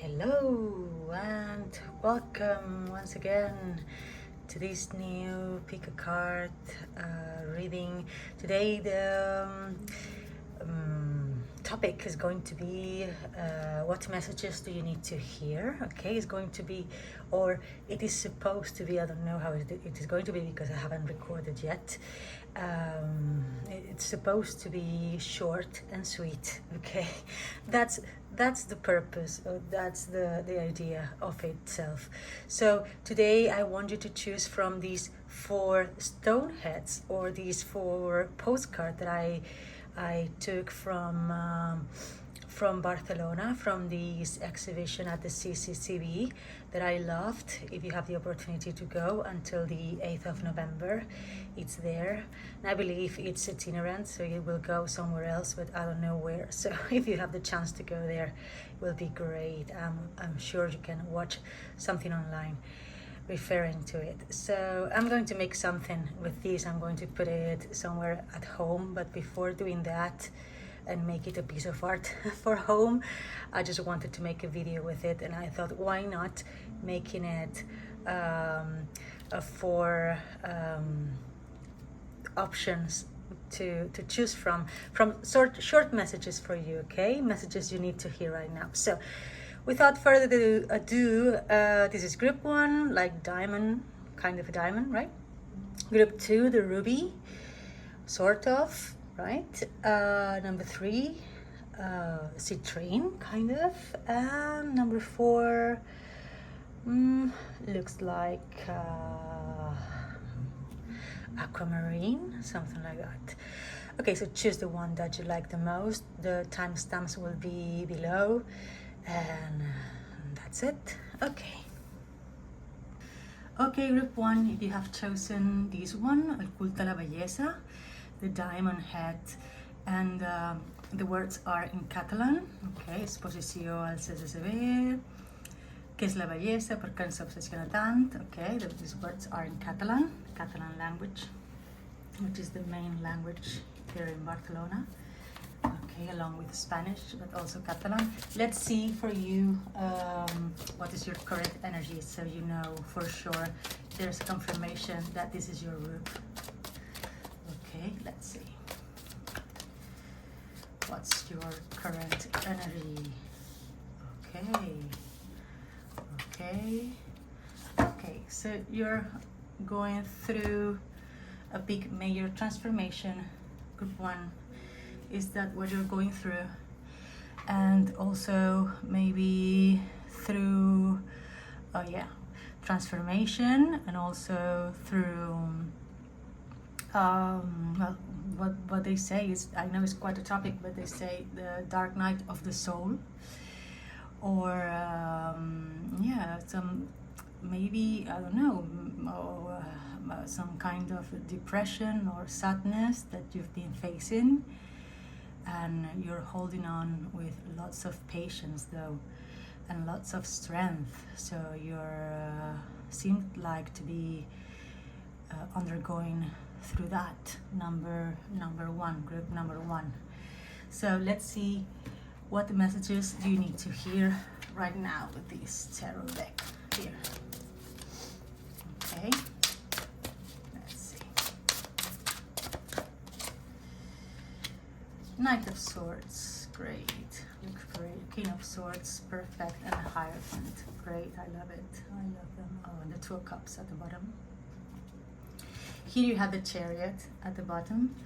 Hello and welcome once again to this new pick a card reading. Today the topic is going to be what messages do you need to hear. Okay, it's going to be, or it is supposed to be, I don't know how it is going to be because I haven't recorded yet. It's supposed to be short and sweet. Okay, that's the purpose, or that's the idea of itself. So today I want you to choose from these 4 stone heads, or these 4 postcards that I took from Barcelona, from this exhibition at the CCCB that I loved. If you have the opportunity to go until the 8th of November, it's there. And I believe it's itinerant, so it will go somewhere else, but I don't know where. So if you have the chance to go there, it will be great. I'm sure you can watch something online referring to it. So I'm going to make something with this. I'm going to put it somewhere at home, but before doing that and make it a piece of art for home, I just wanted to make a video with it, and I thought, why not making it 4 options to choose from short messages for you. Okay, messages you need to hear right now. So without further ado, this is group 1, like diamond, kind of a diamond, right? Group 2, the ruby, sort of, right? Number 3, citrine, kind of. And number 4, looks like aquamarine, something like that. Okay, so choose the one that you like the most. The timestamps will be below. And that's it. Okay, group 1, if you have chosen this one, El culto a la belleza, the diamond head, and the words are in Catalan. Okay, exposició al saber, què és la bellesa, per què ens obsessiona tant. Okay, these words are in Catalan language, which is the main language here in Barcelona. Okay, along with Spanish, but also Catalan. Let's see for you what is your current energy, so you know for sure there's a confirmation that this is your group. Okay, let's see. What's your current energy? Okay, so you're going through a big major transformation. Group 1, is that what you're going through? And also maybe through transformation, and also through well, what they say is, I know it's quite a topic, but they say the dark night of the soul, or some, maybe, I don't know, some kind of depression or sadness that you've been facing, and you're holding on with lots of patience though, and lots of strength. So you're seemed like to be undergoing through that. Number 1, group number 1. So let's see what messages do you need to hear right now with this tarot deck here. Okay, let's see. Knight of Swords, great, looks great. King of Swords, perfect, and Hierophant, great, I love it, I love them. Oh, and the 2 of Cups at the bottom. Here you have the Chariot at the bottom,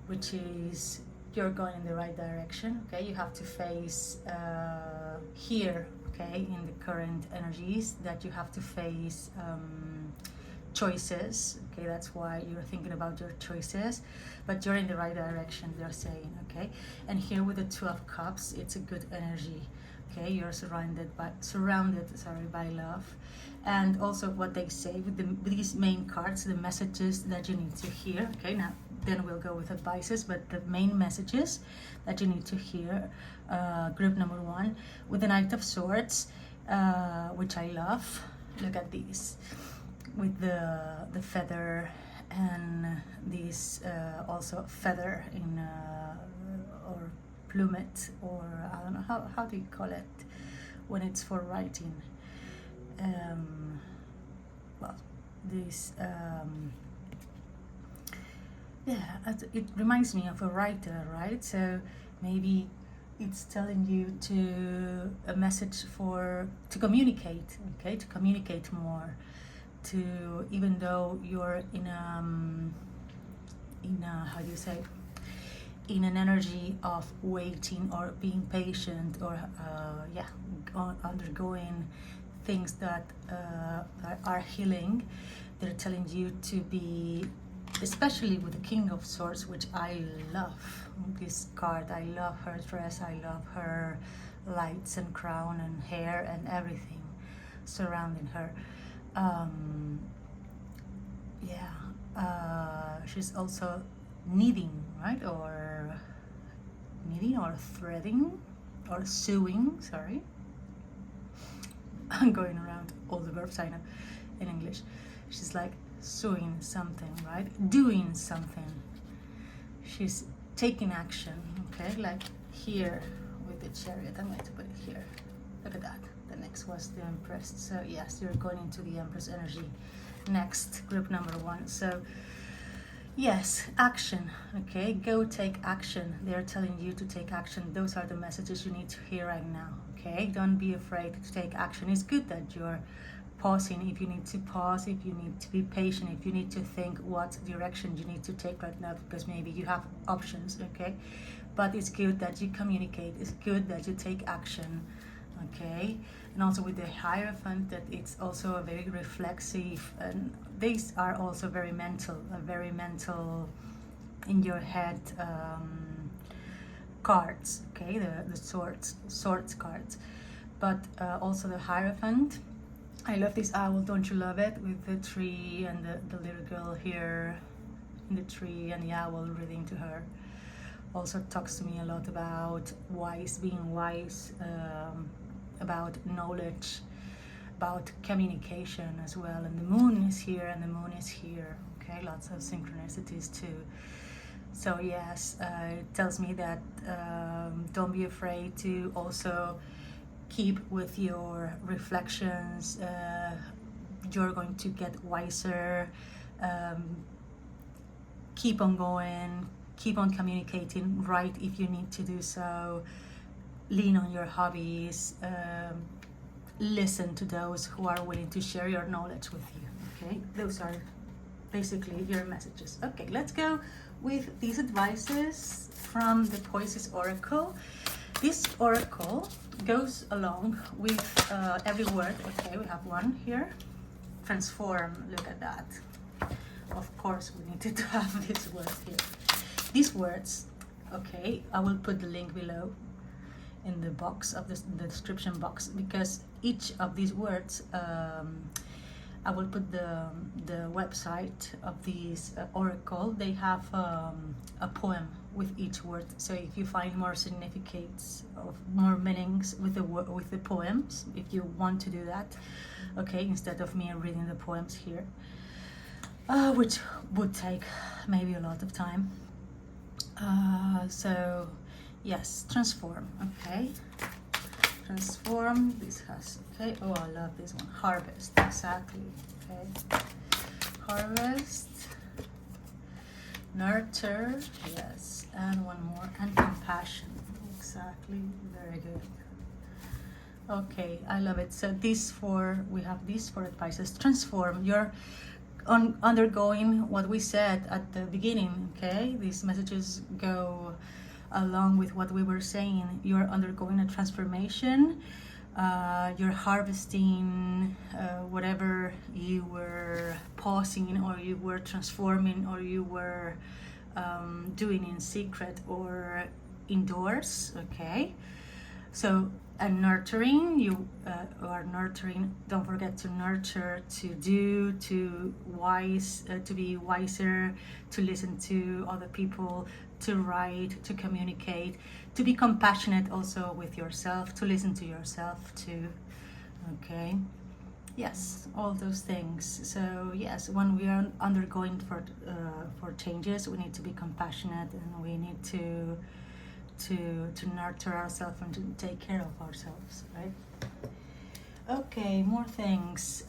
which is you're going in the right direction. Okay, you have to face here, okay, in the current energies, that you have to face choices. Okay, that's why you're thinking about your choices, but you're in the right direction, they're saying. Okay, and here with the 2 of Cups, it's a good energy. Okay, you're surrounded by love. And also what they say with these main cards, the messages that you need to hear. Okay, now then we'll go with advices, but the main messages that you need to hear, group number 1, with the Knight of Swords, which I love. Look at these, with the feather, and this also feather in or plummet, or I don't know how do you call it, when it's for writing. Well, this yeah, it reminds me of a writer, right? So maybe it's telling you to a message to communicate, okay, to communicate more, to, even though you're in a how do you say, in an energy of waiting or being patient, or undergoing things that are healing. They're telling you to be, especially with the King of Swords, which I love this card. I love her dress, I love her lights and crown and hair and everything surrounding her. She's also knitting, right? Or knitting or threading or sewing, sorry. I'm going around all the verbs I know in English. She's like sewing something, right? Doing something. She's taking action, okay? Like here with the Chariot. I'm going to put it here. Look at that. The next was the Empress. So yes, you're going into the Empress energy. Next, group number 1. So yes, action, okay? Go take action. They're telling you to take action. Those are the messages you need to hear right now, okay? Don't be afraid to take action. It's good that you're pausing if you need to pause, if you need to be patient, if you need to think what direction you need to take right now, because maybe you have options, okay? But it's good that you communicate. It's good that you take action, okay? And also with the Hierophant, that it's also a very reflexive, and these are also very mental in your head cards, okay? The swords cards. But also the Hierophant. I love this owl, don't you love it? With the tree and the little girl here in the tree and the owl reading to her. Also talks to me a lot about being wise, about knowledge, about communication as well. And the moon is here and the moon is here, okay? Lots of synchronicities too. So yes, it tells me that don't be afraid to also keep with your reflections. You're going to get wiser. Keep on going, keep on communicating, write if you need to do so, lean on your hobbies, listen to those who are willing to share your knowledge with you, okay? Those are basically your messages. Okay, let's go with these advices from the Poesis Oracle. This oracle goes along with every word. Okay, we have one here. Transform, look at that. Of course, we needed to have these words here. These words, okay, I will put the link below in the box of the description box, because each of these words, I will put the website of these oracle. They have a poem with each word. So if you find more significance of more meanings with the poems, if you want to do that, okay, instead of me reading the poems here, which would take maybe a lot of time. So yes, transform, okay. Transform, this has, okay, oh, I love this one. Harvest, exactly, okay. Harvest, nurture, yes, and one more, and compassion, exactly, very good. Okay, I love it. So we have these 4 advices. Transform, you're undergoing what we said at the beginning, okay? These messages go along with what we were saying. You're undergoing a transformation. You're harvesting whatever you were pausing, or you were transforming, or you were doing in secret or indoors, okay? So, and nurturing, you are nurturing. Don't forget to nurture, to do, to be wiser, to listen to other people, to write, to communicate, to be compassionate also with yourself, to listen to yourself too, okay? Yes, all those things. So yes, when we are undergoing for changes, we need to be compassionate, and we need to nurture ourselves and to take care of ourselves, right? Okay, more things.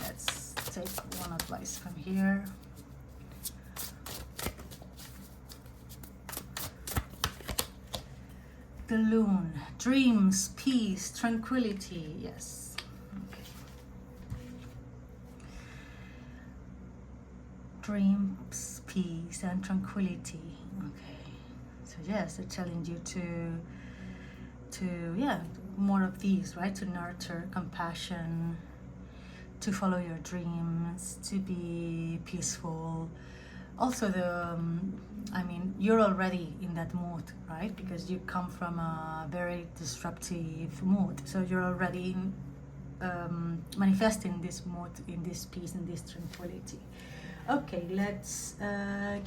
Let's take one advice from here. The Loon, dreams, peace, tranquility. Yes. Okay. Dreams, peace, and tranquility. Okay. So yes, they're telling you to yeah, more of these, right? To nurture compassion, to follow your dreams, to be peaceful. Also I mean, you're already in that mood, right? Because you come from a very disruptive mood, so you're already manifesting this mood, in this peace, in this tranquility. Okay, let's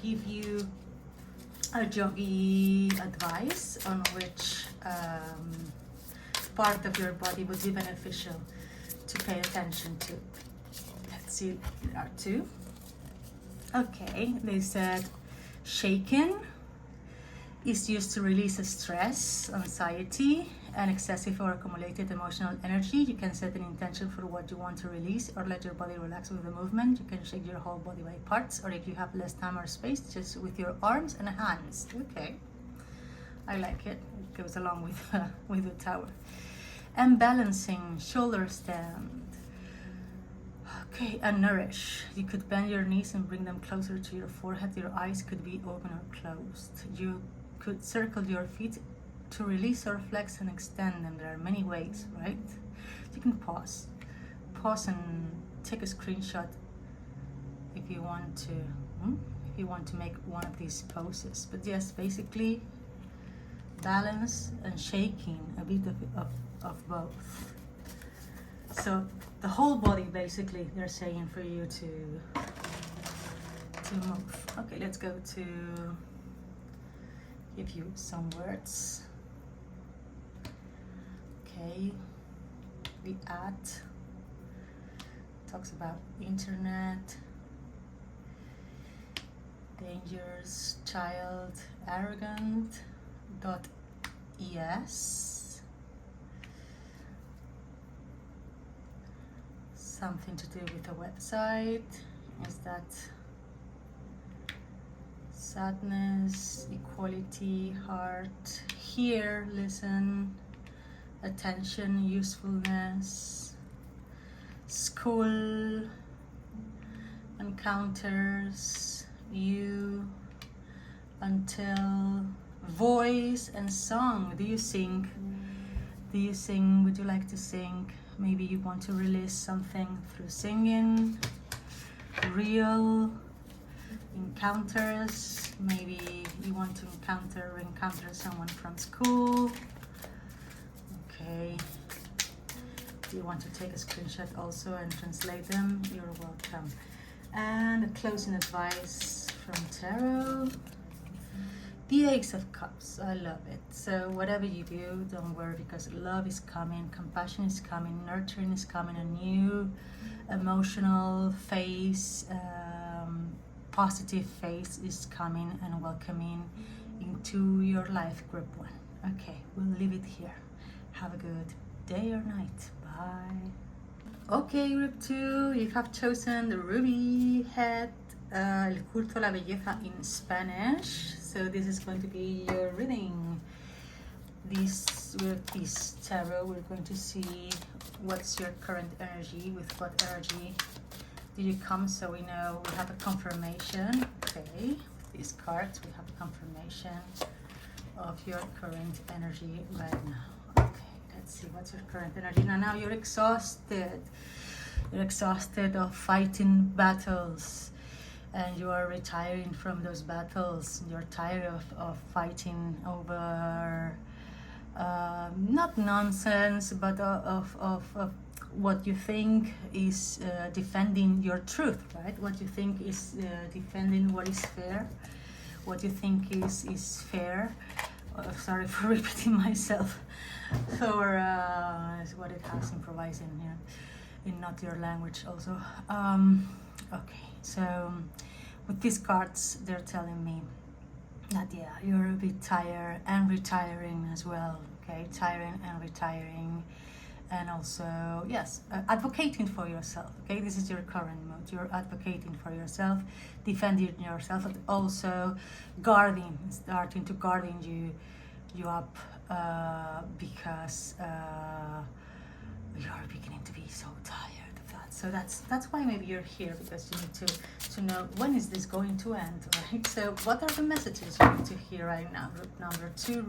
give you a yogi advice on which part of your body would be beneficial to pay attention to. Let's see, there are two. Okay, they said shaking is used to release stress, anxiety, and excessive or accumulated emotional energy. You can set an intention for what you want to release or let your body relax with the movement. You can shake your whole body by parts, or if you have less time or space, just with your arms and hands. Okay, I like it. It goes along with the tower. And balancing, shoulder stand. Okay, and nourish. You could bend your knees and bring them closer to your forehead. Your eyes could be open or closed. You could circle your feet to release or flex and extend them. There are many ways, right? You can pause and take a screenshot if you want to make one of these poses. But yes, basically balance and shaking, a bit of both. So the whole body, basically, they're saying for you to move. Okay, let's go to give you some words. Okay, the at talks about internet, dangerous, child, arrogant, .es, something to do with a website. Is that sadness, equality, heart, hear, listen, attention, usefulness, school, encounters, you, until, voice, and song. Do you sing? Do you sing? Would you like to sing? Maybe you want to release something through singing. Real, encounters. Maybe you want to encounter someone from school. Okay. If you want to take a screenshot also and translate them, you're welcome. And a closing advice from Tarot. The Ace of Cups, I love it. So whatever you do, don't worry, because love is coming, compassion is coming, nurturing is coming, a new emotional phase, positive phase is coming and welcoming into your life, group one. Okay, we'll leave it here. Have a good day or night. Bye. Okay, group two, you have chosen the ruby head, el culto a la belleza in Spanish. So this is going to be your reading. With this tarot, we're going to see what's your current energy, with what energy did you come, so we know we have a confirmation. Okay, with these cards, we have a confirmation of your current energy right now. Okay, let's see what's your current energy. Now you're exhausted. You're exhausted of fighting battles, and you are retiring from those battles. You're tired of fighting over not nonsense, but of what you think is defending your truth, right? What you think is defending what is fair, what you think is fair. Sorry for repeating myself. Or is what it has improvising here in not your language also. Okay, so with these cards, they're telling me that yeah, you're a bit tired and retiring as well. okay, tiring and retiring, and also, yes, advocating for yourself, okay? This is your current mood. You're advocating for yourself, defending yourself, but also guarding, starting to guarding you up, because you're beginning to be so tired of that. So that's why maybe you're here, because you need to know, when is this going to end, right? So what are the messages you need to hear right now? Group number 2,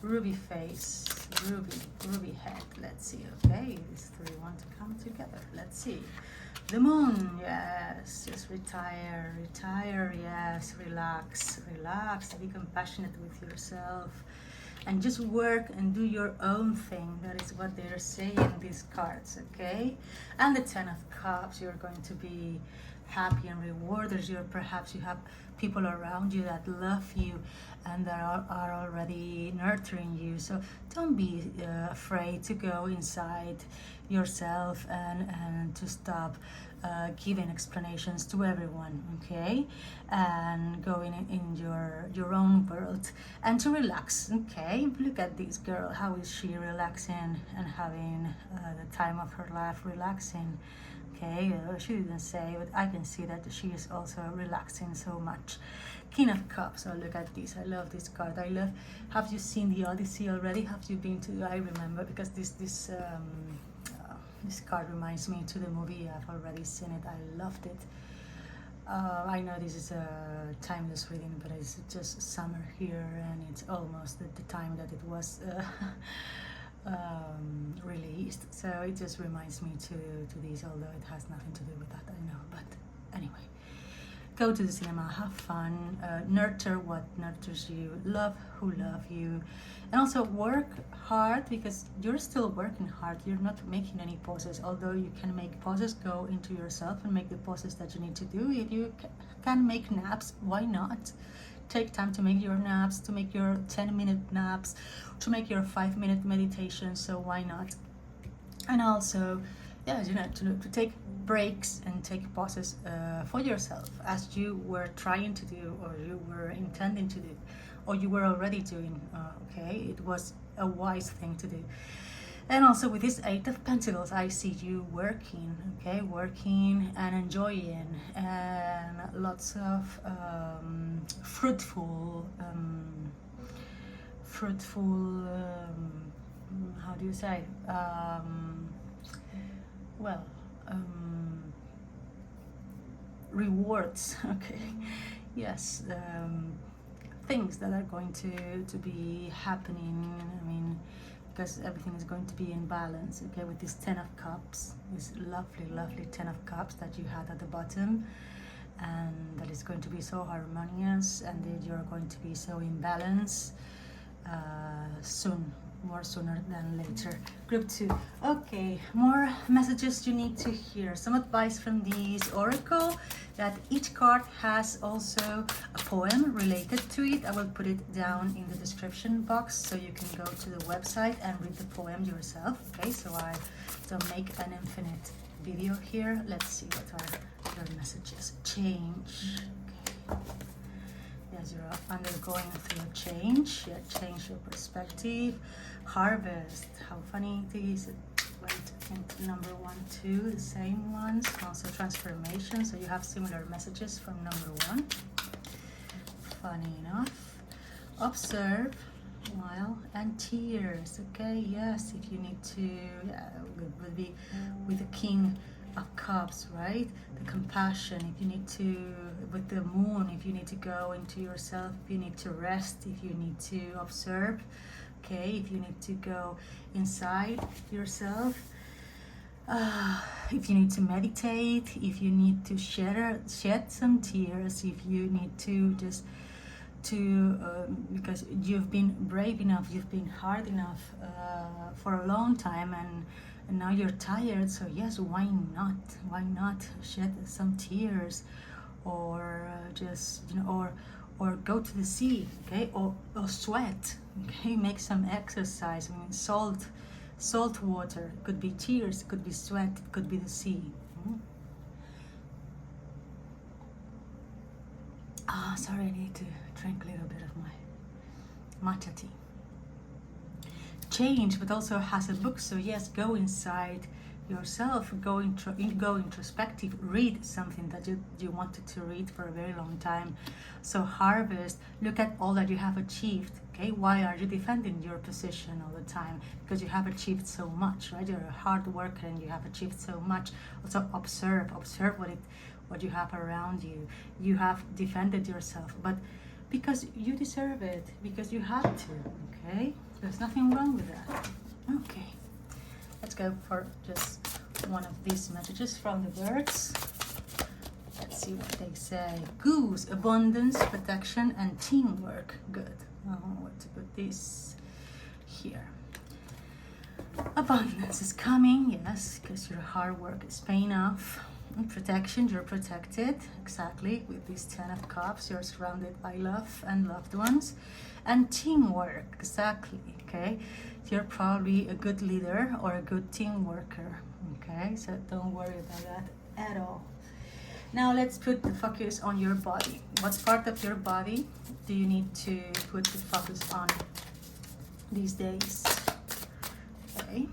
ruby face, ruby head. Let's see. Okay, these 3 want to come together. Let's see. The moon, yes, just retire, yes, relax, be compassionate with yourself, and just work and do your own thing. That is what they're saying, these cards, okay? And the 10 of Cups, you're going to be happy and rewarded. Perhaps you have people around you that love you and that are already nurturing you. So don't be afraid to go inside yourself and to stop giving explanations to everyone, okay? And going in your own world, and to relax, okay? Look at this girl, how is she relaxing and having the time of her life relaxing, okay? She didn't say, but I can see that she is also relaxing so much. King of Cups. Oh, look at this. I love this card. Have you seen the Odyssey already? Have you been to, I remember, because this card reminds me to the movie. I've already seen it. I loved it. I know this is a timeless reading, but it's just summer here, and it's almost at the time that it was released. So it just reminds me to this, although it has nothing to do with that, I know. But anyway, go to the cinema, have fun, nurture what nurtures you, love who love you, and also work hard, because you're still working hard. You're not making any pauses, although you can make pauses. Go into yourself and make the pauses that you need to do. If you can make naps, why not? Take time to make your naps, to make your 10-minute naps, to make your 5-minute meditation, so why not? And also, yeah, you know, to take breaks and take pauses for yourself, as you were trying to do, or you were intending to do, or you were already doing, okay? It was a wise thing to do. And also with this 8 of Pentacles, I see you working, okay? Working and enjoying, and lots of fruitful, how do you say? Rewards, okay? Yes, things that are going to be happening. I mean, because everything is going to be in balance, okay? With this 10 of Cups, this lovely 10 of Cups that you had at the bottom, and that is going to be so harmonious, and that you're going to be so in balance soon, more sooner than later. Group 2. Okay, more messages you need to hear. Some advice from this oracle, that each card has also a poem related to it. I will put it down in the description box, so you can go to the website and read the poem yourself, okay? So I don't make an infinite video here. Let's see what are your messages. Change, okay. Yes, you're undergoing through a change. Yeah, change your perspective. Harvest. How funny it is. Went into number 1, 2, the same ones. Also transformation. So you have similar messages from number 1. Funny enough. Observe. Well, and tears. Okay, yes, if you need to, yeah, would be with the King of Cups, right? The compassion. If you need to, with the moon, if you need to go into yourself, if you need to rest, if you need to observe, okay? If you need to go inside yourself, if you need to meditate, if you need to shed some tears, if you need to just because you've been brave enough, you've been hard enough for a long time, and now you're tired. So yes, why not shed some tears, or just, you know, or go to the sea, okay, or sweat, okay, make some exercise. I mean, salt water. It could be tears, it could be sweat, it could be the sea. Sorry, I need to drink a little bit of my matcha tea. change, but also has a book. So yes, go inside yourself, go introspective, read something that you wanted to read for a very long time. So harvest, look at all that you have achieved. Okay, why are you defending your position all the time? Because you have achieved so much, right? You're a hard worker and you have achieved so much. Also observe what you have around you. You have defended yourself, but because you deserve it, because you have to. Okay, there's nothing wrong with that. Okay, let's go for just one of these messages from the birds. Let's see what they say. Goose, abundance, protection, and teamwork. Good. What to put this here? Abundance is coming, yes, because your hard work is paying off. And protection, you're protected, exactly, with this 10 of Cups. You're surrounded by love and loved ones. And teamwork, exactly, okay? You're probably a good leader or a good team worker, okay? So don't worry about that at all. Now let's put the focus on your body. What part of your body do you need to put the focus on these days? Okay.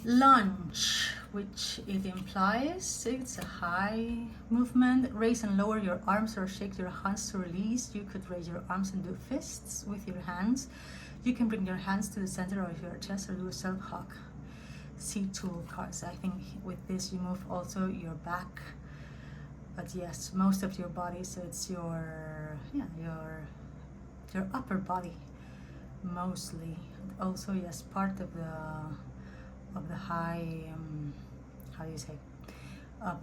Lunge, which it implies it's a high movement. Raise and lower your arms or shake your hands to release. You could raise your arms and do fists with your hands. You can bring your hands to the center of your chest or do a self-hug. See tool cards. I think with this you move also your back. But yes, most of your body, so it's your upper body mostly. Also, yes, part of the high, how do you say, of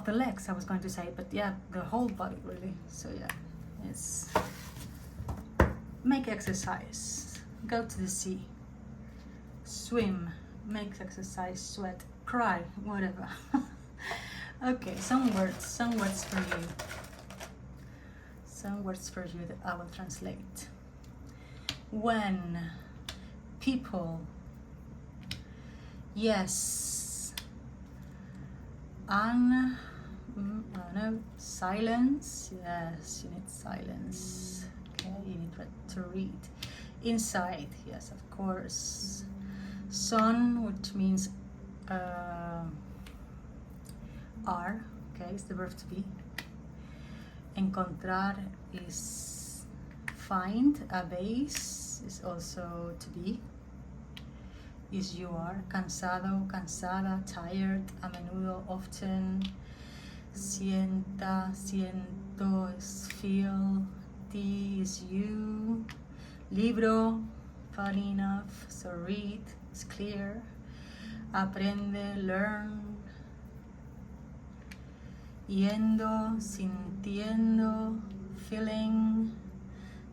the legs, I was going to say, but yeah, the whole body really. So yeah, it's make exercise, go to the sea, swim, make exercise, sweat, cry, whatever. Okay, some words for you. Some words for you that I will translate. When people, yes, silence, yes, you need silence. Okay, you need to read. Inside, yes, of course. Son, which means are, okay, it's the verb to be. Encontrar is find. A base is also to be. Is you are. Cansado, cansada, tired, a menudo, often. Sienta, siento is feel. Ti is you. Libro, funny enough, so read, it's clear. Aprende, learn. Yendo, sintiendo, feeling,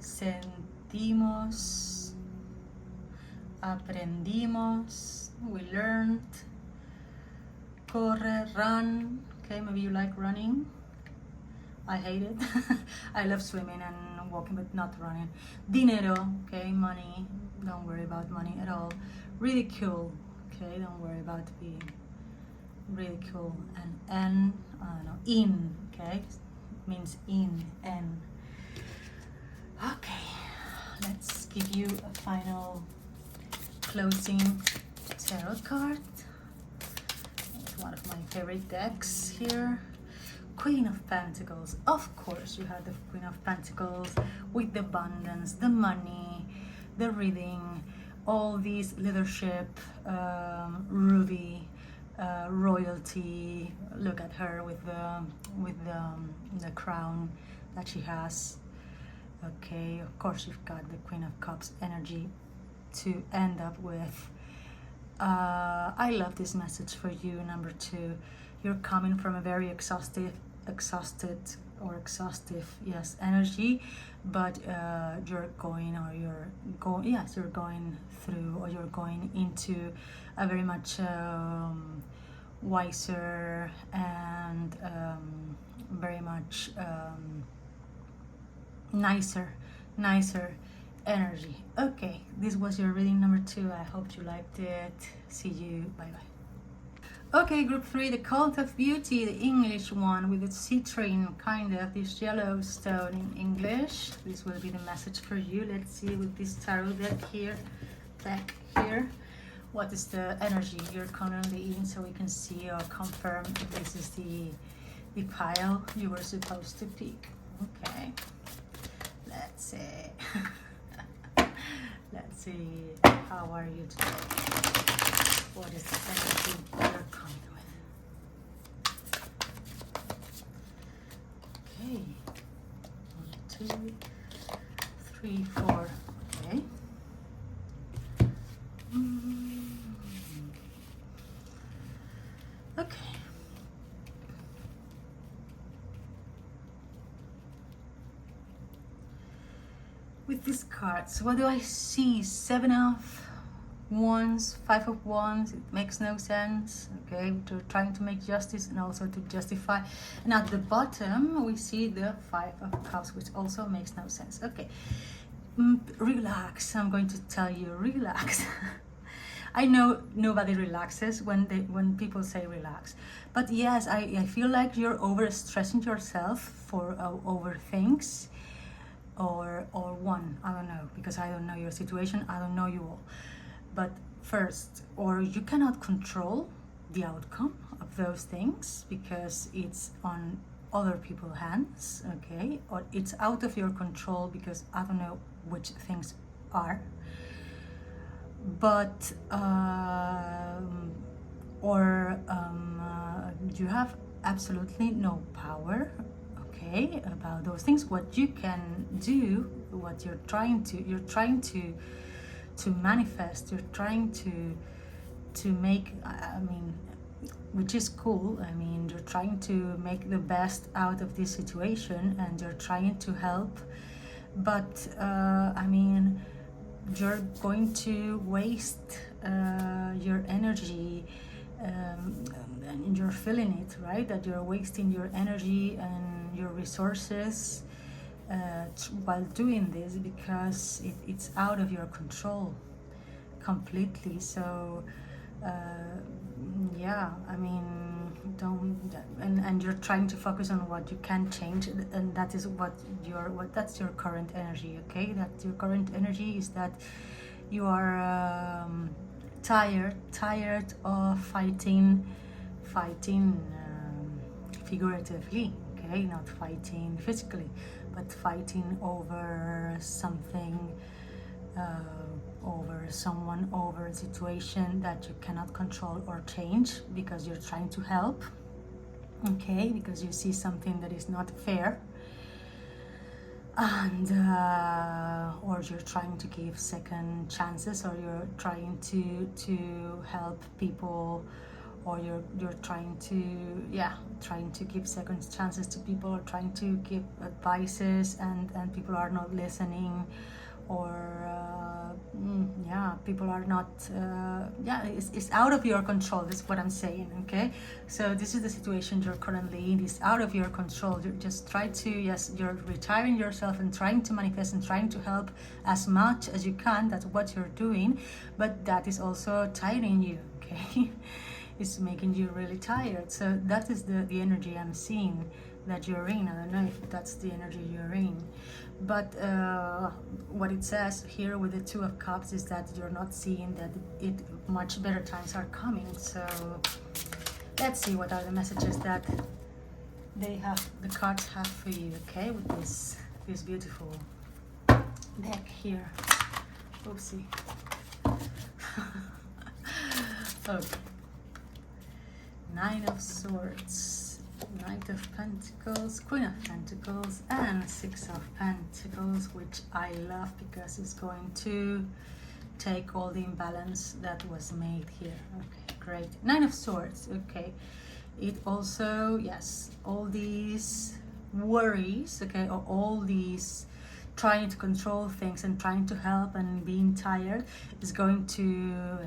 sentimos, aprendimos, we learned. Corre, run, okay, maybe you like running. I hate it. I love swimming and walking, but not running. Dinero, okay, money, don't worry about money at all. Ridicule, okay, don't worry about being ridicule. And in, okay, means in, and. Okay, let's give you a final closing tarot card. It's one of my favorite decks here. Queen of Pentacles. Of course, you have the Queen of Pentacles with the abundance, the money, the reading, all these leadership, ruby, royalty. Look at her with the crown that she has. Okay, of course you've got the Queen of Cups energy to end up with. I love this message for you, number 2. You're coming from a very exhaustive, yes, energy, but you're going through, or you're going into a very much wiser and very much nicer energy. Okay, this was your reading number 2. I hope you liked it. See you. Bye bye. Okay, group 3, the Cult of Beauty, the English one with the citrine, kind of this yellow stone in English. This will be the message for you. Let's see with this tarot deck here, what is the energy you're currently in, so we can see or confirm if this is the pile you were supposed to pick. Okay, let's see. Let's see, how are you today? What is the energy you're coming with? Okay, 1, 2, 3, 4. Okay. Okay. With these cards, what do I see? 7 of Wands, 5 of Wands. It makes no sense. Okay, we're trying to make justice and also to justify. And at the bottom we see the 5 of Cups, which also makes no sense. Okay, relax. I'm going to tell you, relax. I know nobody relaxes when people say relax, but yes, I feel like you're overstressing yourself for over things, or one, I don't know, because I don't know your situation, I don't know you all. But first, or you cannot control the outcome of those things because it's on other people's hands, okay? Or it's out of your control because I don't know which things are. But, you have absolutely no power, okay, about those things. What you can do, what you're trying to manifest, you're trying to make, I mean, which is cool. I mean, you're trying to make the best out of this situation and you're trying to help, but I mean, you're going to waste your energy, and you're feeling it, right? That you're wasting your energy and your resources while doing this because it's out of your control completely. So yeah, I mean, and you're trying to focus on what you can change, and that is that's your current energy. Okay, that your current energy is that you are tired of fighting figuratively, okay, not fighting physically, but fighting over something, over someone, over a situation that you cannot control or change because you're trying to help, okay, because you see something that is not fair, and or you're trying to give second chances, or you're trying to help people, or you're trying to give second chances to people, or trying to give advices and people are not listening, or people are not, it's out of your control. That's what I'm saying, okay? So this is the situation you're currently in. It's out of your control. You just try to, you're retiring yourself and trying to manifest and trying to help as much as you can. That's what you're doing, but that is also tiring you, okay? It's making you really tired. So that is the energy I'm seeing that you're in. I don't know if that's the energy you're in, but what it says here with the 2 of Cups is that you're not seeing that much better times are coming. So let's see what are the messages that the cards have for you, okay, with this beautiful deck here. Oopsie. Okay, 9 of Swords, Knight of Pentacles, Queen of Pentacles, and 6 of Pentacles, which I love because it's going to take all the imbalance that was made here. Okay, great. 9 of Swords, okay. It also, yes, all these worries, okay, or all these trying to control things and trying to help and being tired is going to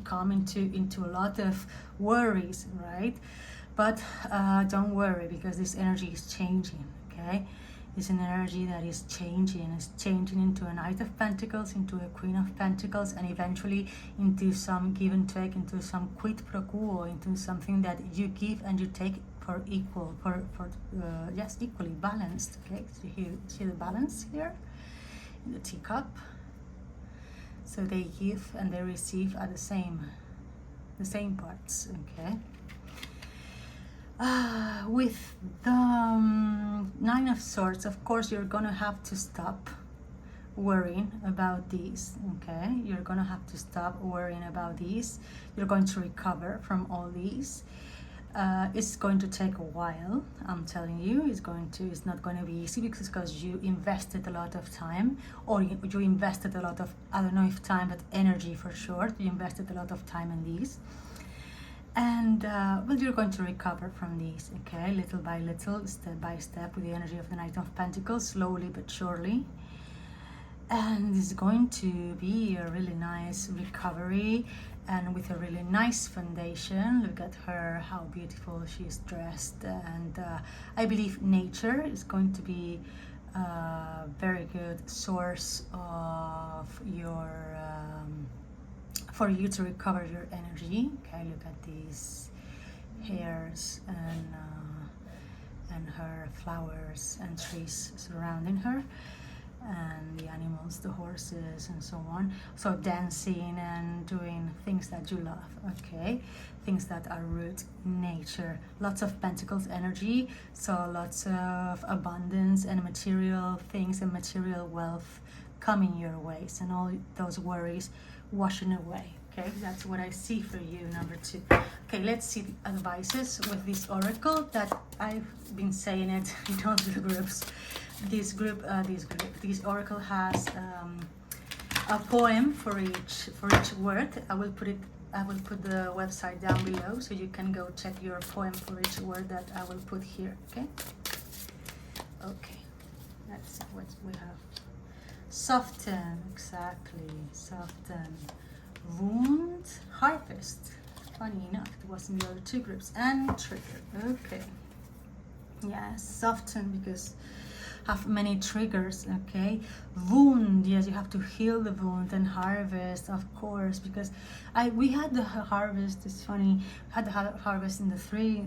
come into a lot of worries, right? But don't worry, because this energy is changing, okay? It's an energy that is changing. It's changing into a Knight of Pentacles, into a Queen of Pentacles, and eventually into some give and take, into some quid pro quo, into something that you give and you take for equal, yes, equally balanced. Okay, so you see the balance here in the teacup. So they give and they receive at the same parts. Okay. With the Nine of Swords, of course, you're gonna have to stop worrying about these. Okay, you're gonna have to stop worrying about these. You're going to recover from all these. It's going to take a while, I'm telling you. It's not going to be easy, because you invested a lot of time, or you invested a lot of, I don't know if time, but energy for sure. You invested a lot of time in these. And well, you're going to recover from these, okay, little by little, step by step, with the energy of the Knight of Pentacles, slowly but surely. And it's going to be a really nice recovery, and with a really nice foundation. Look at her, how beautiful she's dressed. And I believe nature is going to be a very good source of your for you to recover your energy. Okay, look at these hairs and her flowers and trees surrounding her, and the animals, the horses and so on. So dancing and doing things that you love, okay, things that are root in nature. Lots of Pentacles energy, so lots of abundance and material things and material wealth coming your ways, and all those worries washing away. Okay, that's what I see for you, number 2. Okay, let's see the advices with this oracle that I've been saying it in all the groups. This oracle has a poem for each word. I will put the website down below, so you can go check your poem for each word that I will put here. Okay, that's what we have. Soften, exactly, soften. Wound, harvest. Funny enough, it was in the other 2 groups. And trigger. Okay, yes, soften, because have many triggers. Okay, wound, yes, you have to heal the wound. And harvest, of course, because we had the harvest. It's funny, we had the harvest in the three.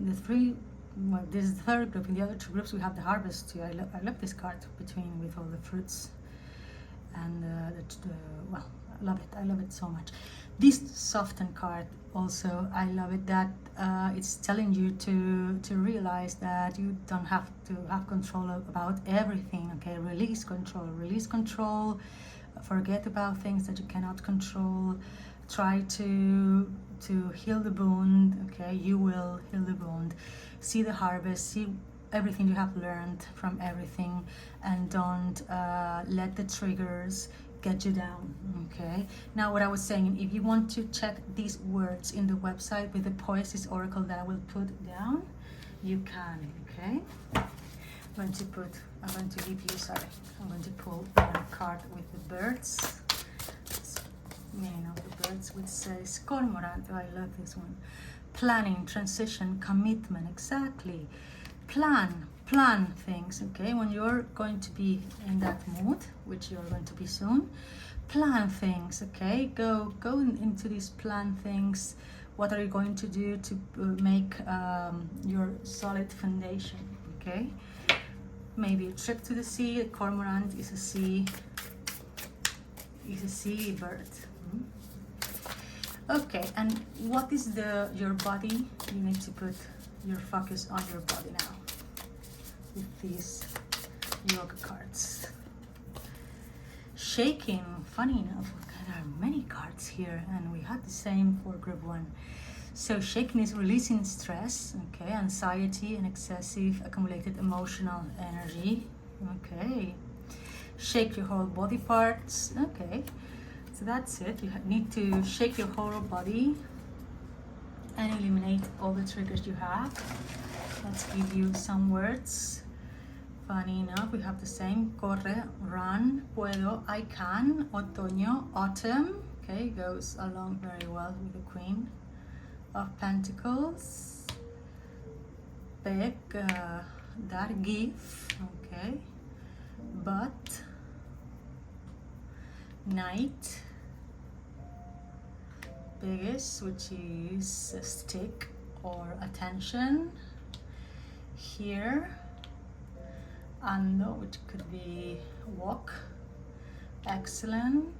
Well, this is the 3rd group. In the other 2 groups we have the harvest too. I love this card between, with all the fruits and well, I love it so much. This soften card also, I love it, that it's telling you to realize that you don't have to have control about everything. Okay, release control, forget about things that you cannot control. Try to heal the wound. Okay, you will heal the wound. See the harvest, see everything you have learned from everything, and don't let the triggers get you down. Okay, now what I was saying, if you want to check these words in the website with the Poesis oracle that I will put down, you can. Okay, I'm going to pull a card with the birds, meaning of the birds, which says cormorant. Oh, I love this one. Planning, transition, commitment. Exactly. Plan things. Okay, when you're going to be in that mood, which you're going to be soon, plan things. Okay, go into these plan things. What are you going to do to make your solid foundation? Okay, maybe a trip to the sea. A cormorant is a sea bird. Okay, and what is your body? You need to put your focus on your body now with these yoga cards. Shaking, funny enough, there are many cards here, and we had the same for group 1. So shaking is releasing stress, okay, anxiety and excessive accumulated emotional energy. Okay, shake your whole body parts. Okay, so that's it. You need to shake your whole body and eliminate all the triggers you have. Let's give you some words. Funny enough, we have the same. Corre, run, puedo, I can, otoño, autumn. Okay, goes along very well with the Queen of Pentacles. Beg, dar, give. Okay, but, knight, biggest, which is a stick or attention, here, ando, which could be walk, excellent,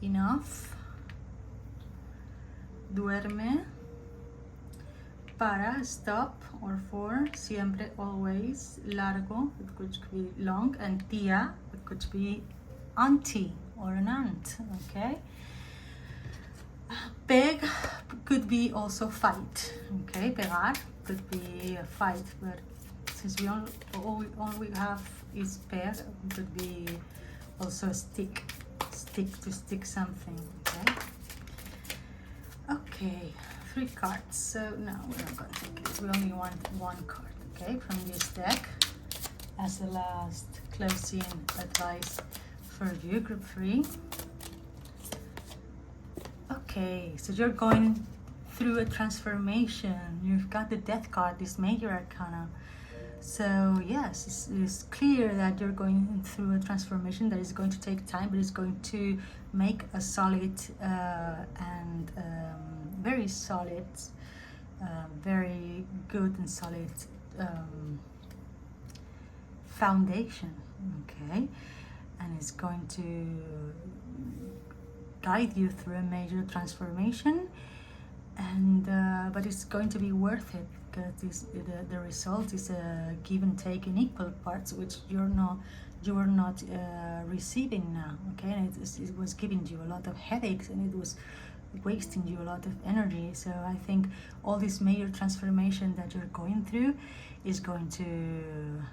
enough, duerme, para, stop, or for, siempre, always, largo, it could be long, and tía, it could be auntie or an aunt, okay? Peg could be also fight, okay? Pegar could be a fight, but since we all we have is peg, it could be also a stick to stick something, okay? Okay, 3 cards. So no, we're not going to take this. We only want 1 card, okay, from this deck as the last closing advice for you, group 3. Okay, so you're going through a transformation. You've got the Death card, this major arcana. So yes, it's clear that you're going through a transformation that is going to take time, but it's going to make a solid and very solid, very good and solid foundation, okay? And it's going to guide you through a major transformation, and but it's going to be worth it, because the result is a give and take in equal parts, which you're not receiving now, okay? And it was giving you a lot of headaches, and it was wasting you a lot of energy. So I think all this major transformation that you're going through is going to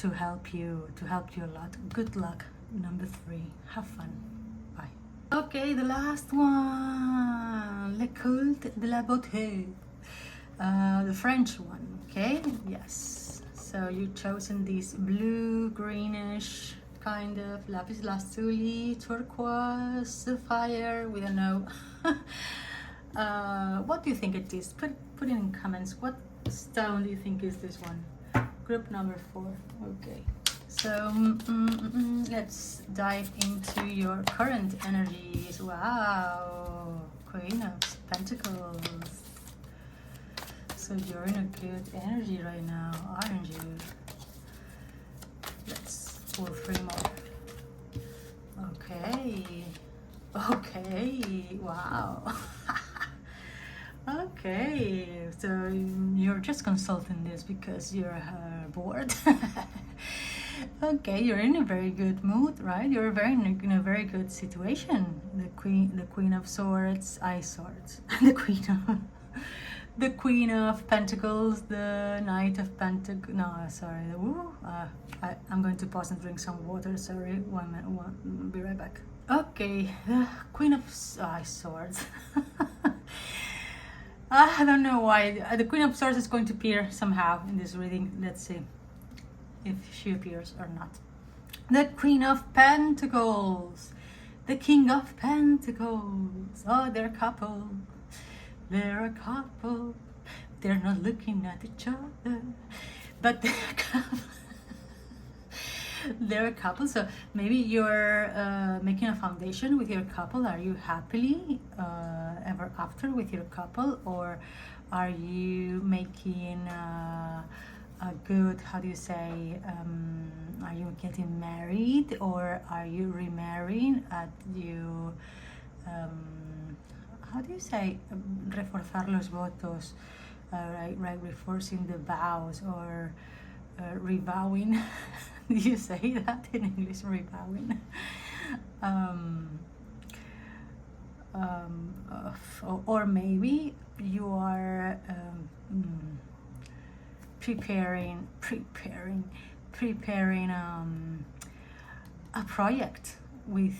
help you a lot. Good luck, number 3. Have fun. Bye. Okay, the last one, Le Culte de la Beauté, the French one, okay? Yes. So you've chosen this blue, greenish kind of lapis lazuli, turquoise, sapphire. We don't know. What do you think it is? Put it in comments. What stone do you think is this one? Group number 4. Okay. So let's dive into your current energies. Wow, Queen of Pentacles. So you're in a good energy right now, aren't you? Let's pull 3 more. Okay. Okay. Wow. Okay. So you're just consulting this because you're bored. Okay, you're in a very good mood, right? You're in a very good situation. The Queen of Swords, Swords, the Queen of Pentacles, the Knight of Pentacles. No, sorry. I'm going to pause and drink some water. Sorry, 1 minute. Be right back. Okay, the Queen of Swords. I don't know why the Queen of Swords is going to appear somehow in this reading. Let's see if she appears or not. The Queen of Pentacles, the King of Pentacles. Oh, they're a couple. They're a couple. They're not looking at each other, but they're a couple. They're a couple. So maybe you're making a foundation with your couple. Are you happily ever after with your couple, or are you making a good, how do you say, are you getting married, or are you remarrying? How do you say, reforzar los votos, right, reinforcing the vows, or revowing? Do you say that in English, revowing? Or maybe you are preparing a project with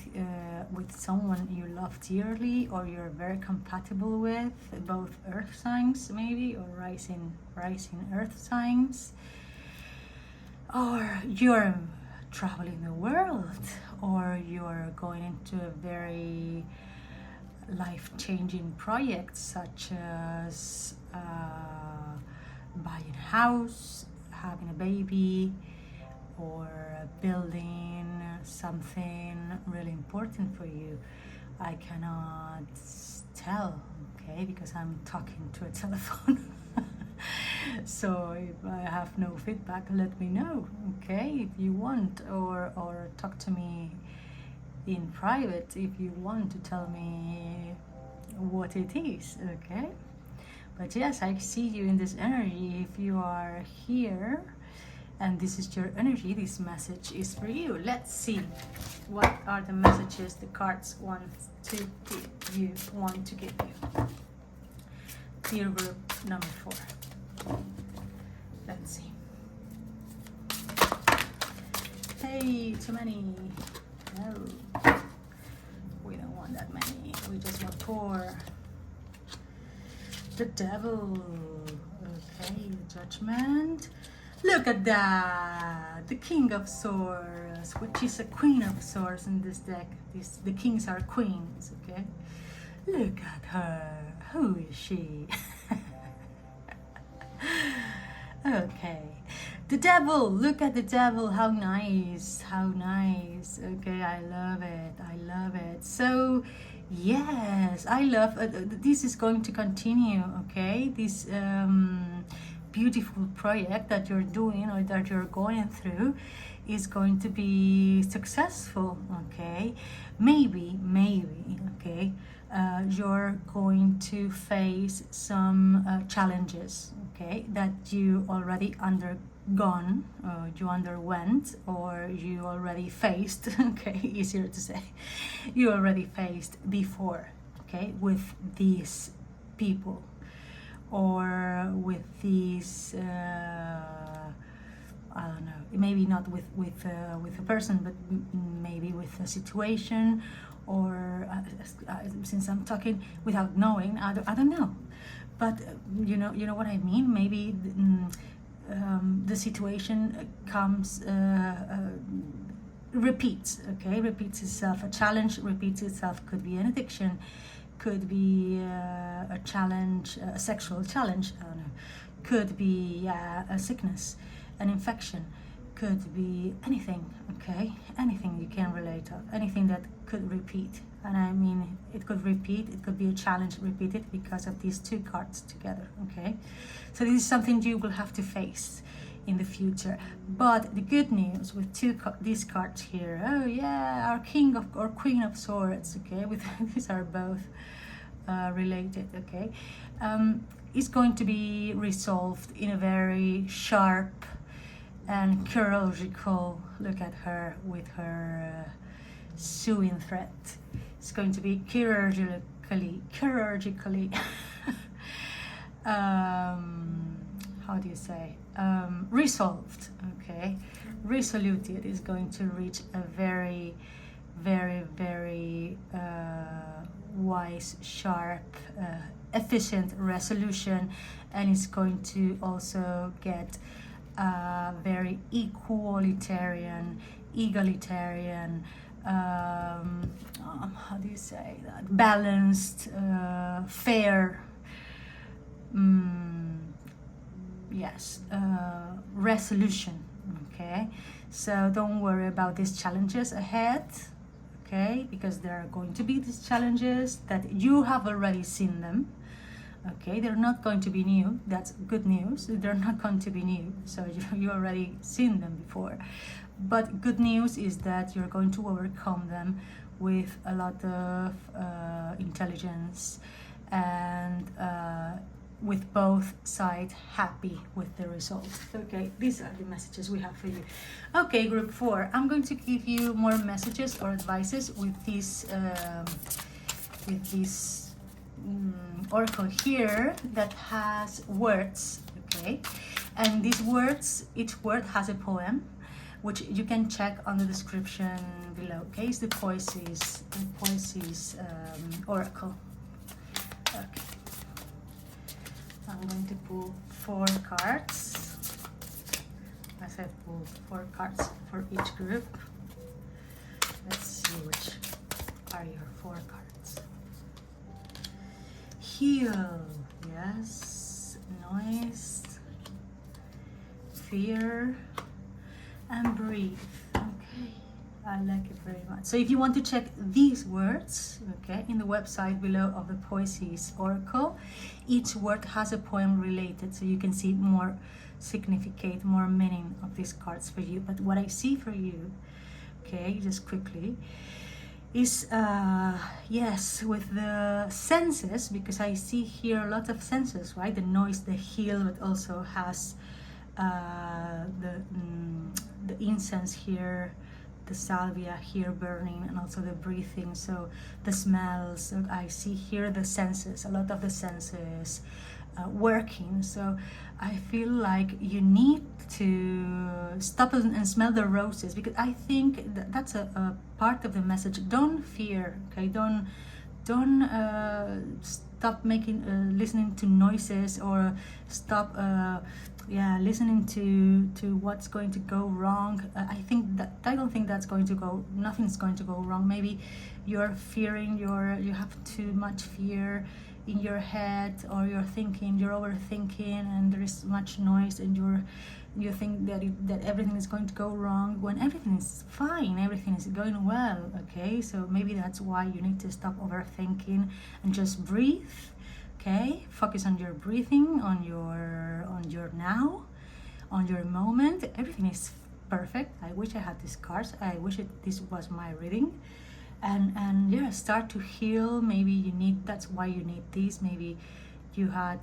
someone you love dearly, or you're very compatible with, both earth signs maybe, or rising earth signs, or you're traveling the world, or you're going into a very life-changing project, such as buying a house, having a baby, or building something really important for you. I cannot tell, okay, because I'm talking to a telephone. So if I have no feedback, let me know, okay, if you want, or talk to me in private if you want to tell me what it is, okay? But yes, I see you in this energy. If you are here and this is your energy, this message is for you. Let's see what are the messages the cards want to give you. Dear group number 4. Let's see. Hey, too many. No, we don't want that many. We just want 4. The devil. Okay, judgment. Look at that. The king of swords, which is a queen of swords in this deck. The kings are queens, okay? Look at her. Who is she? Okay. The devil. Look at the devil. How nice. How nice. Okay, I love it. I love it. So yes, I love this is going to continue, okay? This beautiful project that you're doing or that you're going through is going to be successful, okay? Maybe, okay? You're going to face some challenges, okay, that you already undergone, you underwent, or you already faced, okay, easier to say, you already faced before, okay, with these people or with these I don't know, maybe not with a person, but maybe with a situation, or since I'm talking without knowing, I don't know, but you know what I mean. Maybe the situation comes repeats, okay, repeats itself. A challenge repeats itself. Could be an addiction, could be a challenge, a sexual challenge, I don't know, could be a sickness, an infection, could be anything, okay, anything you can relate to, anything that could repeat. And I mean, it could repeat, it could be a challenge repeated because of these 2 cards together, okay? So this is something you will have to face in the future. But the good news with these cards here, oh yeah, our king of or queen of swords, okay, with these are both related, okay, is going to be resolved in a very sharp and chirurgical, look at her with her sewing thread. It's going to be chirurgically how do you say, resolved, okay, resoluted. Is going to reach a very wise, sharp, efficient resolution, and it's going to also get very egalitarian, how do you say that, balanced, fair, yes, resolution, okay? So don't worry about these challenges ahead, okay, because there are going to be these challenges that you have already seen them, okay? They're not going to be new. That's good news. They're not going to be new, so you already seen them before. But good news is that you're going to overcome them with a lot of intelligence, and with both sides happy with the result. Okay, these are the messages we have for you. Okay, group 4, I'm going to give you more messages or advices with this oracle here that has words, okay, and these words, each word has a poem, which you can check on the description below, okay? It's the Poesis oracle. Okay, I'm going to pull 4 cards. As I pulled 4 cards for each group. Let's see which are your 4 cards. Heal, yes, noise, fear, and breathe. Okay, I like it very much. So if you want to check these words, okay, in the website below of the Poesis Oracle, each word has a poem related, so you can see more significate, more meaning of these cards for you. But what I see for you, okay, just quickly, is yes, with the senses, because I see here a lot of senses, right? The noise, the heel, but also has the incense here, the salvia here burning, and also the breathing, so the smells. So I see here the senses, a lot of the senses working. So I feel like you need to stop and smell the roses, because I think that's a part of the message. Don't fear, okay? Don't stop making listening to noises, or stop listening to what's going to go wrong. I don't think that's going to go, nothing's going to go wrong. Maybe you're fearing, you have too much fear in your head, or you're overthinking, and there is much noise, and you think that everything is going to go wrong, when everything is fine, everything is going well, okay? So maybe that's why you need to stop overthinking and just breathe, okay? Focus on your breathing, on your now, on your moment. Everything is perfect. I wish I had these cards. I wish this was my reading. And yeah, start to heal. Maybe that's why you need these. Maybe you had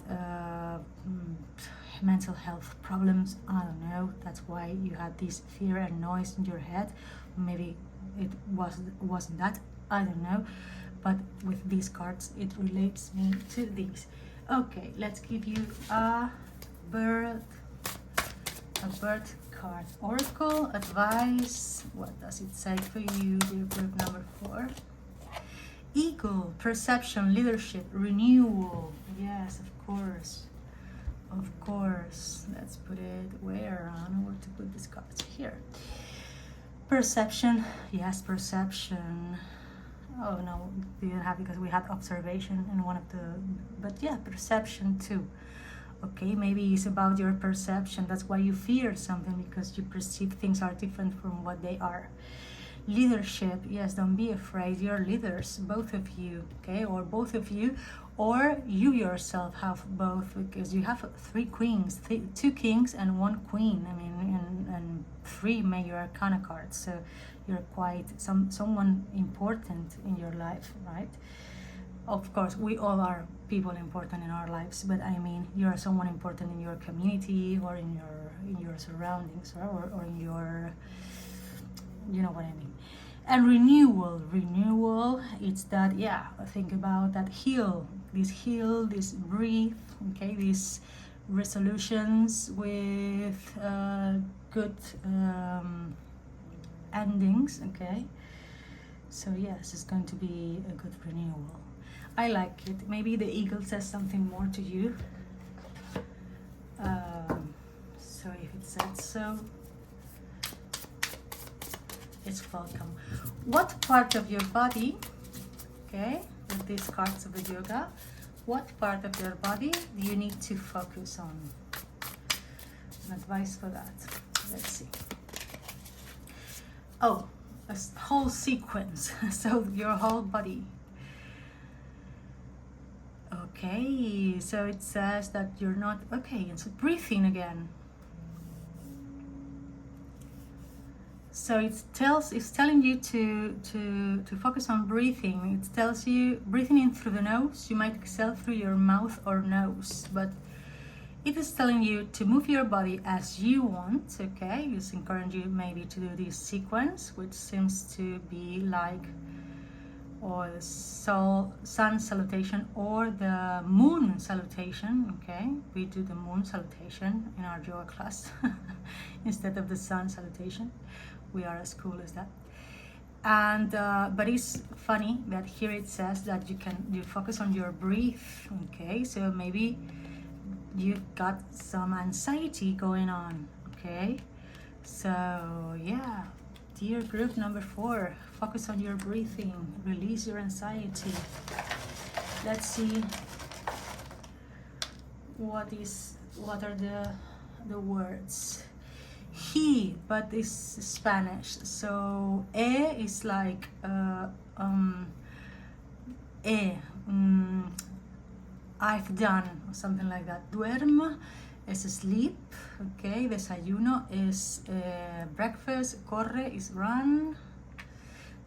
mental health problems, I don't know, that's why you had this fear and noise in your head. Maybe it wasn't that, I don't know, but with these cards it relates me to these. Okay, let's give you a bird card oracle advice. What does it say for you, dear group number 4? Eagle, perception, leadership, renewal. Yes, of course. Let's put it where? I don't know where to put these cards. Here. Perception. Yes, perception. Oh no, we didn't have, because we had observation in one of the, but yeah, perception too. Okay, maybe it's about your perception. That's why you fear something, because you perceive things are different from what they are. Leadership, yes, don't be afraid. You're leaders, both of you, okay? Or both of you, or you yourself have both, because you have 3 queens, 2 kings and 1 queen. I mean, and 3 major arcana cards. So you're quite someone important in your life, right? Of course, we all are people important in our lives, but I mean, you're someone important in your community, or in your surroundings, or in your, you know what I mean. And renewal, it's that, yeah, think about that, heal, this breathe, okay, these resolutions with good endings, okay? So yes, it's going to be a good renewal. I like it. Maybe the eagle says something more to you. So if it said so, it's welcome. What part of your body, okay, with these cards of the yoga, what part of your body do you need to focus on? An advice for that. Let's see. Oh, a whole sequence. So your whole body. Okay, so it says that you're not okay. And so breathing again. So it's telling you to focus on breathing. It tells you breathing in through the nose. You might exhale through your mouth or nose, but it is telling you to move your body as you want. Okay, just encourage you maybe to do this sequence, which seems to be like, or the sun salutation or the moon salutation. Okay, we do the moon salutation in our yoga class instead of the sun salutation. We are as cool as that. And but it's funny that here it says that you focus on your breath. Okay, so maybe you got some anxiety going on. Okay, so yeah, dear group number 4, focus on your breathing, release your anxiety. Let's see what are the words. he, but it's Spanish. So is like I've done, or something like that. Duermo is sleep, okay. Desayuno is breakfast. Corre is run.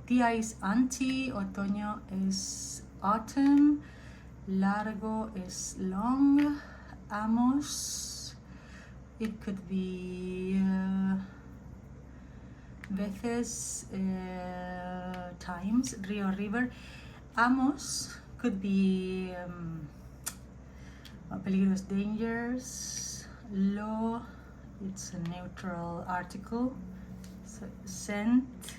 Tía is auntie. Otoño is autumn. Largo is long. Amos, it could be veces, times. Rio, river. Amos could be peligros, dangers. Lo, it's a neutral article. So, scent,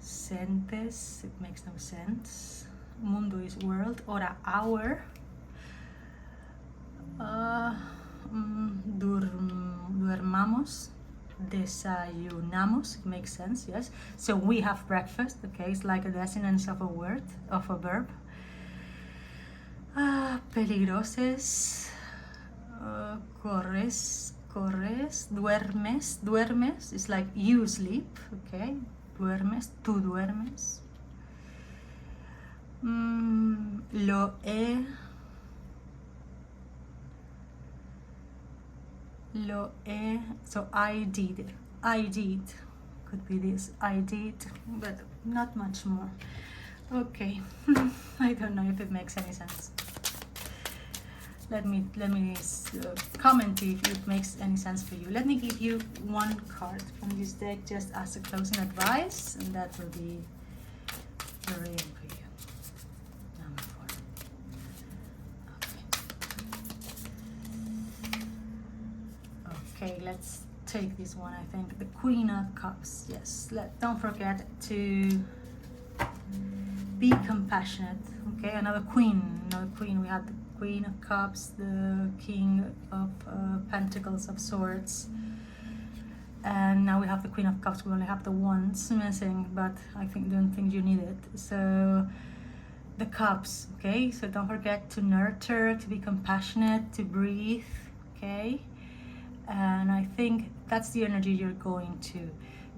centes, it makes no sense. Mundo is world. Hora, hour. Duermamos, desayunamos, it makes sense, yes. So we have breakfast, okay, it's like a desinence of a word, of a verb. Peligroses, corres, duermes, it's like you sleep, okay, duermes, tú duermes. Lo he, so I did, could be this, I did, but not much more. Okay. I don't know if it makes any sense. Let me comment if it makes any sense for you. Let me give you one card from this deck just as a closing advice, and that will be the reading for you. Number 4. Okay, let's take this one. I think the Queen of Cups. Yes, don't forget to be compassionate. Okay, another queen. We have the Queen of Cups, the King of Pentacles, of Swords, and now we have the Queen of Cups. We only have the Wands missing, but I don't think you need it. So the Cups, okay, so don't forget to nurture, to be compassionate, to breathe, okay. And I think that's the energy you're going to.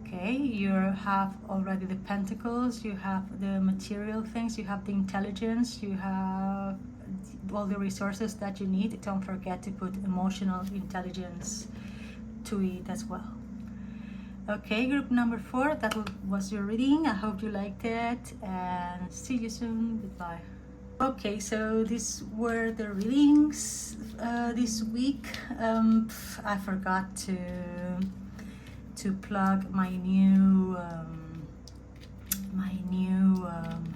Okay, you have already the Pentacles, you have the material things, you have the intelligence, you have all the resources that you need. Don't forget to put emotional intelligence to it as well. Okay, group number 4, that was your reading. I hope you liked it, and see you soon. Goodbye. Okay, so these were the readings this week. I forgot to plug my new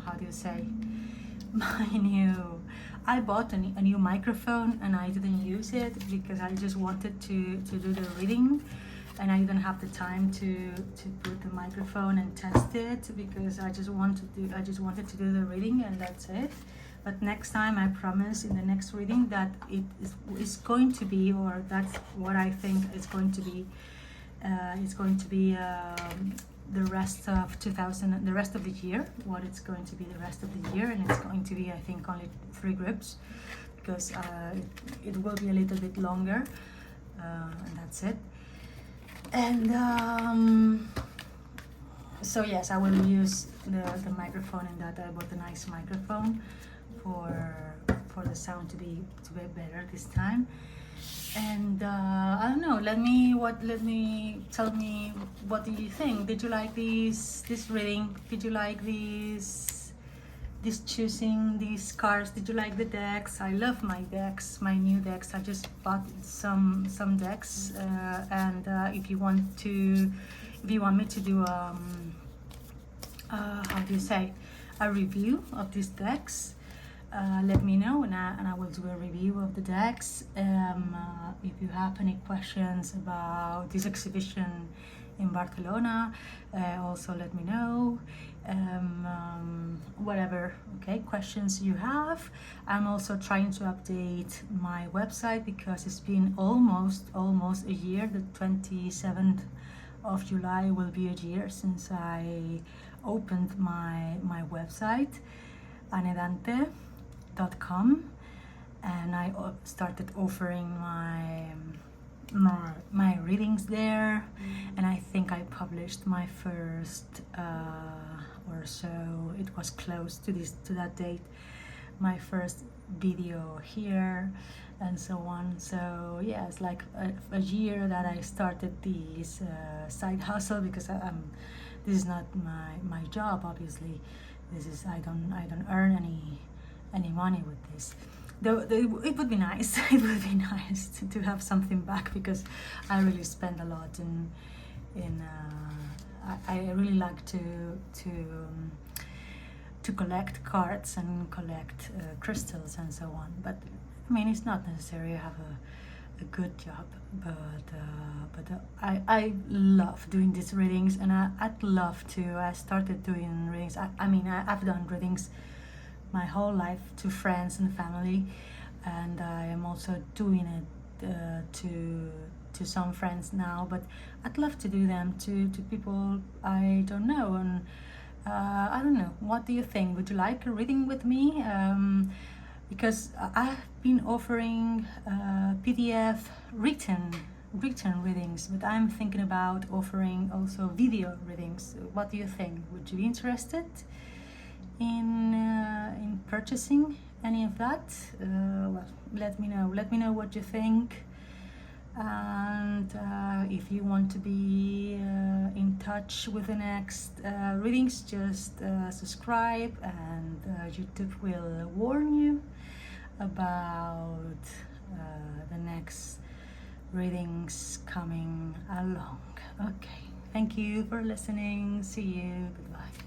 how do you say, I bought a new microphone, and I didn't use it because I just wanted to do the reading, and I didn't have the time to put the microphone and test it, because I just wanted to do the reading, and that's it. But next time, I promise, in the next reading, that it is going to be, or that's what I think it's going to be. It's going to be the rest of the year. What it's going to be the rest of the year, and it's going to be, I think, only 3 groups, because it will be a little bit longer, and that's it. And so yes, I will use the microphone, and that I bought a nice microphone for the sound to be better this time. And I don't know, tell me, what do you think? Did you like this reading? Did you like this choosing these cards? Did you like the decks? I love my decks, my new decks. I just bought some decks, and if you want me to do how do you say, a review of these decks, let me know, and I will do a review of the decks. If you have any questions about this exhibition in Barcelona, also let me know. Whatever, okay, questions you have. I'm also trying to update my website, because it's been almost a year. The 27th of July will be a year since I opened my website, anedante.com, and I started offering my readings there, and I think I published my first or so, it was close to that date, my first video here and so on. So yeah, it's like a year that I started this side hustle, because this is not my job, obviously. This is, I don't earn any money with this. Though it would be nice, it would be nice to have something back, because I really spend a lot in I really like to collect cards and collect crystals and so on. But I mean, it's not necessary to have a good job, but I love doing these readings, and I'd love to. I started doing readings. I mean, I've done readings my whole life to friends and family, and I am also doing it to some friends now, but I'd love to do them to people I don't know. And I don't know, what do you think? Would you like a reading with me? Because I've been offering PDF written readings, but I'm thinking about offering also video readings. What do you think? Would you be interested in purchasing any of that? Well, let me know what you think. And if you want to be in touch with the next readings, just subscribe, and YouTube will warn you about the next readings coming along. Okay, thank you for listening. See you. Goodbye.